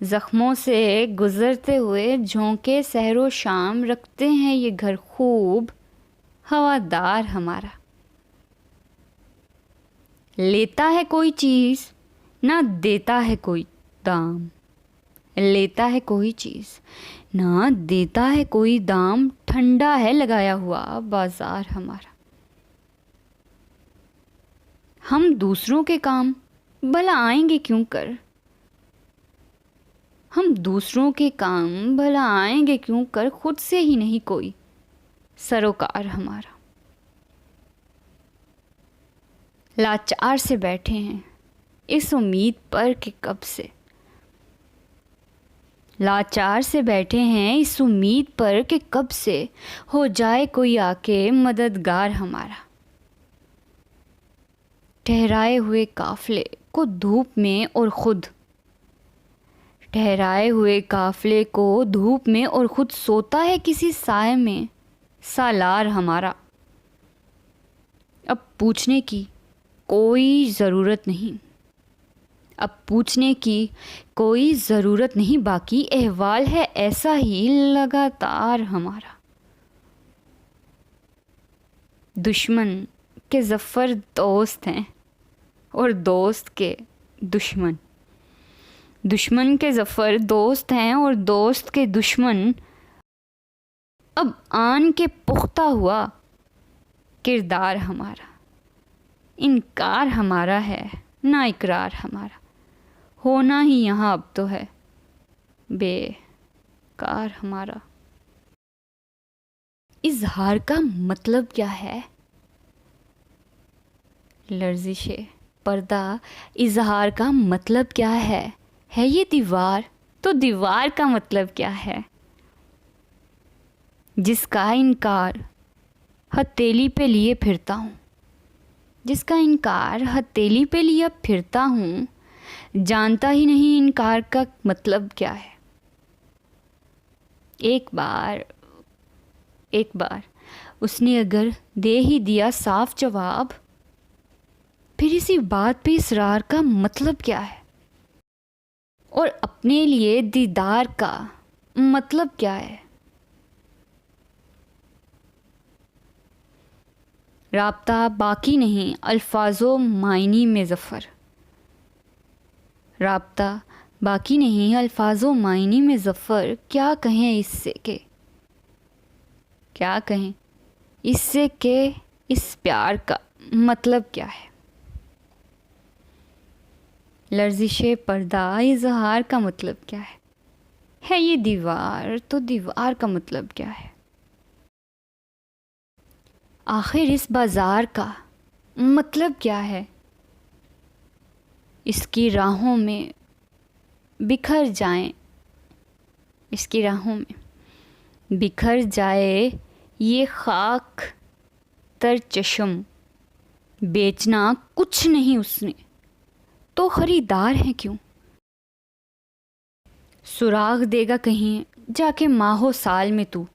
ज़ख्मों से गुज़रते हुए झोंके सहरो शाम, रखते हैं ये घर खूब हवादार हमारा। लेता है कोई चीज़ ना देता है कोई दाम, लेता है कोई चीज़ ना देता है कोई दाम, ठंडा है लगाया हुआ बाज़ार हमारा। हम दूसरों के काम भला आएंगे क्यों कर, हम दूसरों के काम भला आएंगे क्यों कर, खुद से ही नहीं कोई सरोकार हमारा। लाचार से बैठे हैं इस उम्मीद पर कि कब से, लाचार से बैठे हैं इस उम्मीद पर कि कब से हो जाए कोई आके मददगार हमारा। ठहराए हुए काफ़िले को धूप में और ख़ुद, ठहराए हुए काफ़िले को धूप में और ख़ुद सोता है किसी साए में सालार हमारा। अब पूछने की कोई ज़रूरत नहीं, अब पूछने की कोई ज़रूरत नहीं, बाकी अहवाल है ऐसा ही लगातार हमारा। दुश्मन के ज़फ़र दोस्त हैं और दोस्त के दुश्मन, दुश्मन के ज़फ़र दोस्त हैं और दोस्त के दुश्मन। अब आन के पुख्ता हुआ किरदार हमारा, इनकार हमारा है ना इकरार हमारा। होना ही यहाँ अब तो है बेकार हमारा। इजहार का मतलब क्या है? लर्जिशे पर्दा, इजहार का मतलब क्या है ये दीवार, तो दीवार का मतलब क्या है? जिसका इनकार हथेली पे लिए फिरता हूँ, जिसका इनकार हथेली पे लिए फिरता हूँ, जानता ही नहीं इनकार का मतलब क्या है। एक बार उसने अगर दे ही दिया साफ जवाब, फिर इसी बात पे इसरार का मतलब क्या है? और अपने लिए दीदार का मतलब क्या है? राब्ता बाकी नहीं अल्फाजो मायनी में ज़फ़र, राब्ता बाकी नहीं अल्फाजो मायनी में ज़फ़र, क्या कहें इससे के, क्या कहें इससे के इस प्यार का मतलब क्या है? लर्जिशे पर्दा, इजहार का मतलब क्या है ये दीवार, तो दीवार का मतलब क्या है? आखिर इस बाजार का मतलब क्या है? इसकी राहों में बिखर जाएं, इसकी राहों में बिखर जाए ये खाक तर चश्म, बेचना कुछ नहीं उसने, तो खरीदार है क्यों? सुराग देगा कहीं जाके माहो साल में तू,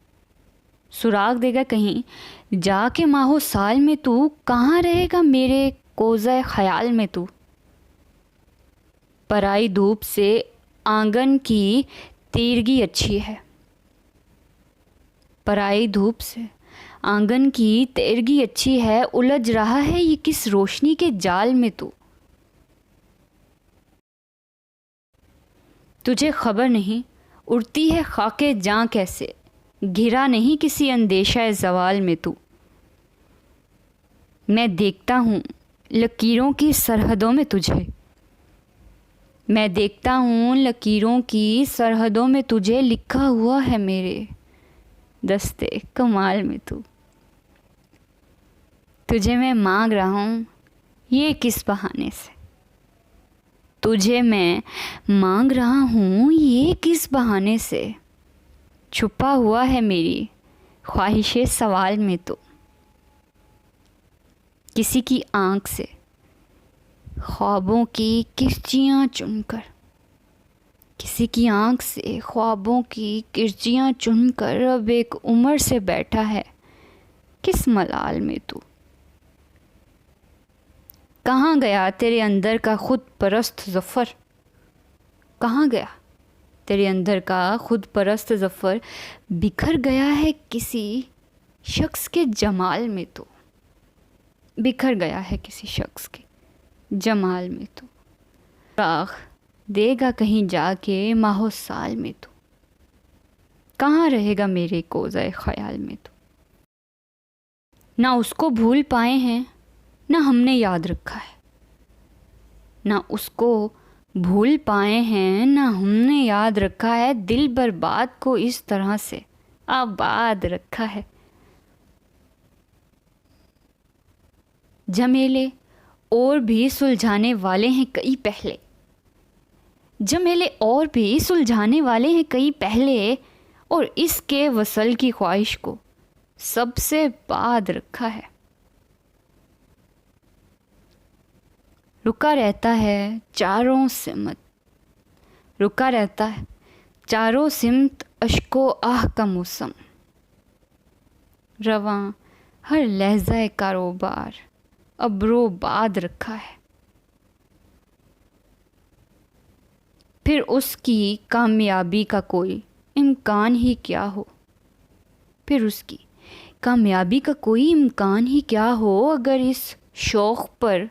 सुराग देगा कहीं जाके माहो साल में तू, कहाँ रहेगा मेरे कोज़े ख्याल में तू? पराई धूप से आंगन की तीरगी अच्छी है, पराई धूप से आंगन की तेरगी अच्छी है, उलझ रहा है ये किस रोशनी के जाल में तू? तुझे खबर नहीं उड़ती है खाके जां कैसे, घिरा नहीं किसी अंदेशा ज़वाल में तू? मैं देखता हूँ लकीरों की सरहदों में तुझे, मैं देखता हूँ लकीरों की सरहदों में तुझे, लिखा हुआ है मेरे दस्ते कमाल में तू। तुझे मैं मांग रहा हूँ ये किस बहाने से, तुझे मैं मांग रहा हूँ ये किस बहाने से, छुपा हुआ है मेरी ख्वाहिशे सवाल में तो। किसी की आँख से ख्वाबों की किरचियाँ चुनकर, किसी की आँख से ख्वाबों की किरचियाँ चुनकर, अब एक उम्र से बैठा है किस मलाल में तू? कहाँ गया तेरे अंदर का खुद परस्त ज़फ़र, कहाँ गया तेरे अंदर का खुद परस्त ज़फ़र, बिखर गया है किसी शख्स के जमाल में तो, बिखर गया है किसी शख्स के जमाल में तो। राख देगा कहीं जाके माहो साल में तो, कहाँ रहेगा मेरे कोज़े ख्याल में तो? ना उसको भूल पाए हैं ना हमने याद रखा है, ना उसको भूल पाए हैं ना हमने याद रखा है, दिल बर्बाद को इस तरह से आबाद रखा है। झमेले और भी सुलझाने वाले हैं कई पहले, झमेले और भी सुलझाने वाले हैं कई पहले, और इसके वसल की ख्वाहिश को सबसे बाद रखा है। रुका रहता है चारों सिमत, रुका रहता है चारों सिमत अश्को आह का मौसम, रवां हर लहज़ा कारोबार अब्रो बाद रखा है। फिर उसकी कामयाबी का कोई इम्कान ही क्या हो, फिर उसकी कामयाबी का कोई इम्कान ही क्या हो, अगर इस शौक़ पर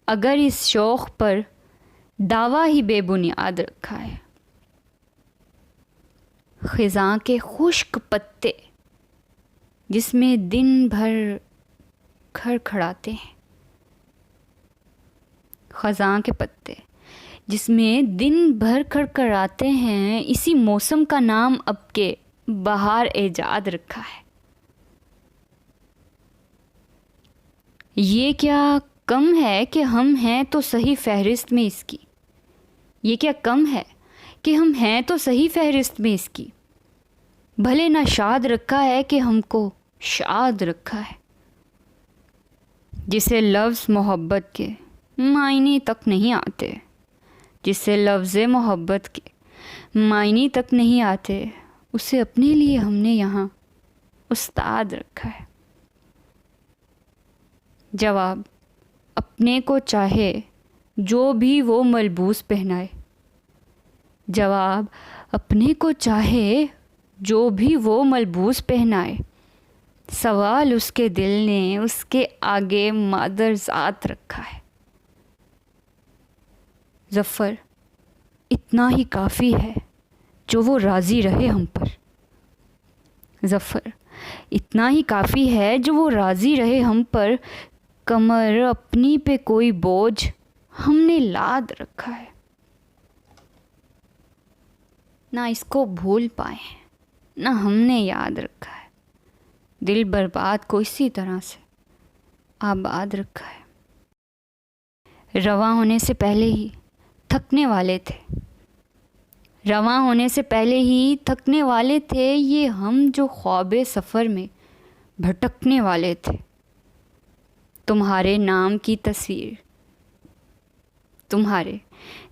अगर इस शौक़ पर दावा ही बेबुनियाद रखा है। ख़िज़ां के खुश्क पत्ते जिसमें दिन भर खड़खड़ाते हैं, ख़ज़ां के पत्ते जिसमें दिन भर खड़खड़ाते हैं, इसी मौसम का नाम अब के बहार एजाद रखा है। ये क्या कम है कि हम हैं तो सही फहरिस्त में इसकी, ये क्या कम है कि हम हैं तो सही फहरिस्त में इसकी। भले ना शाद रखा है कि हमको शाद रखा है, जिसे लफ्ज़ मोहब्बत के मायने तक नहीं आते, जिसे लफ्ज़ मोहब्बत के मायने तक नहीं आते, उसे अपने लिए हमने यहाँ उस्ताद रखा है। जवाब अपने को चाहे जो भी वो मलबूस पहनाए, जवाब अपने को चाहे जो भी वो मलबूस पहनाए, सवाल उसके दिल ने उसके आगे मादरजात रखा है। ज़फ़र इतना ही काफ़ी है जो वो राज़ी रहे हम पर, ज़फ़र इतना ही काफ़ी है जो वो राज़ी रहे हम पर। कमर अपनी पे कोई बोझ हमने लाद रखा है, ना इसको भूल पाए ना हमने याद रखा है। दिल बर्बाद को इसी तरह से आबाद रखा है। रवां होने से पहले ही थकने वाले थे, रवां होने से पहले ही थकने वाले थे, ये हम जो ख्वाबे सफ़र में भटकने वाले थे। तुम्हारे नाम की तस्वीर, तुम्हारे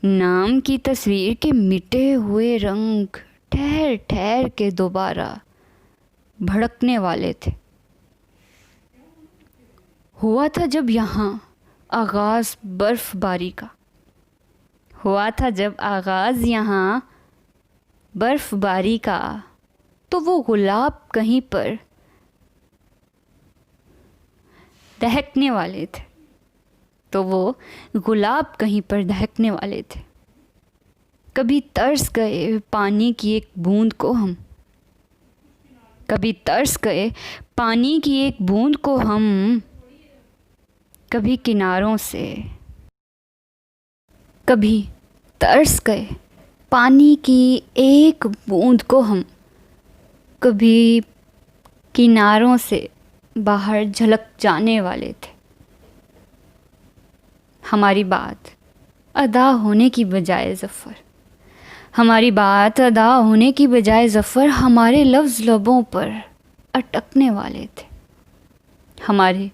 नाम की तस्वीर के मिटे हुए रंग ठहर ठहर के दोबारा भड़कने वाले थे। हुआ था जब यहाँ आगाज़ बर्फ़बारी का, हुआ था जब आगाज़ यहाँ बर्फ़बारी का, तो वो गुलाब कहीं पर दहकने वाले थे, तो वो गुलाब कहीं पर दहकने वाले थे। कभी तरस गए पानी की एक बूंद को हम, कभी तरस गए पानी की एक बूंद को हम, कभी किनारों से, कभी तरस गए पानी की एक बूंद को हम, कभी किनारों से बाहर झलक जाने वाले थे। हमारी बात अदा होने की बजाय ज़फ़र, हमारी बात अदा होने की बजाय ज़फ़र हमारे लफ्ज़ लबों पर अटकने वाले थे, हमारे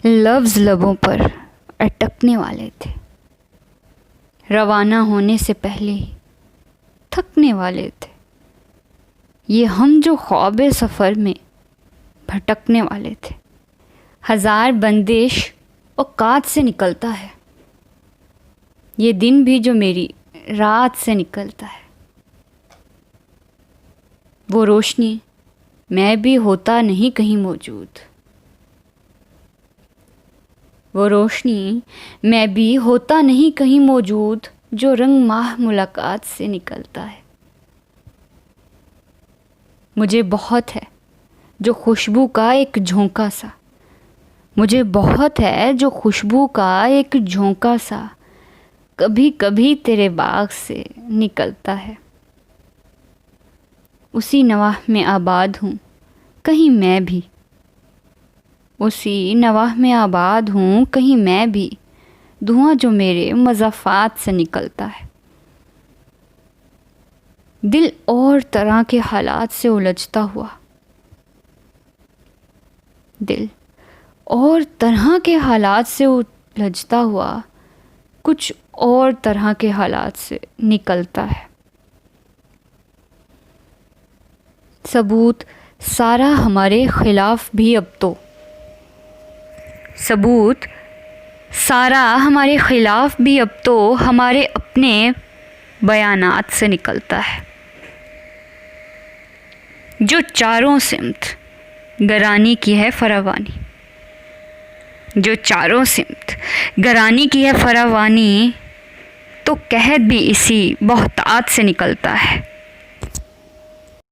लफ्ज़ लबों पर अटकने वाले थे। रवाना होने से पहले ही थकने वाले थे, ये हम जो ख्वाबे सफ़र में भटकने वाले थे। हज़ार बंदिश औकात से निकलता है, ये दिन भी जो मेरी रात से निकलता है। वो रोशनी मैं भी होता नहीं कहीं मौजूद, वो रोशनी मैं भी होता नहीं कहीं मौजूद, जो रंग माह मुलाकात से निकलता है। मुझे बहुत है जो खुशबू का एक झोंका सा, मुझे बहुत है जो खुशबू का एक झोंका सा, कभी कभी तेरे बाग से निकलता है। उसी नवाह में आबाद हूँ कहीं मैं भी, उसी नवाह में आबाद हूँ कहीं मैं भी, धुआं जो मेरे मज़ाफ़ात से निकलता है। दिल और तरह के हालात से उलझता हुआ, दिल और तरह के हालात से उलझता हुआ कुछ और तरह के हालात से निकलता है। सबूत सारा हमारे ख़िलाफ़ भी अब तो, सबूत सारा हमारे ख़िलाफ़ भी अब तो हमारे अपने बयानात से निकलता है, जो चारों सिमत गरानी की है फरावानी, जो चारों सिमत गरानी की है फरावानी, तो कहत भी इसी बहुतात से निकलता है।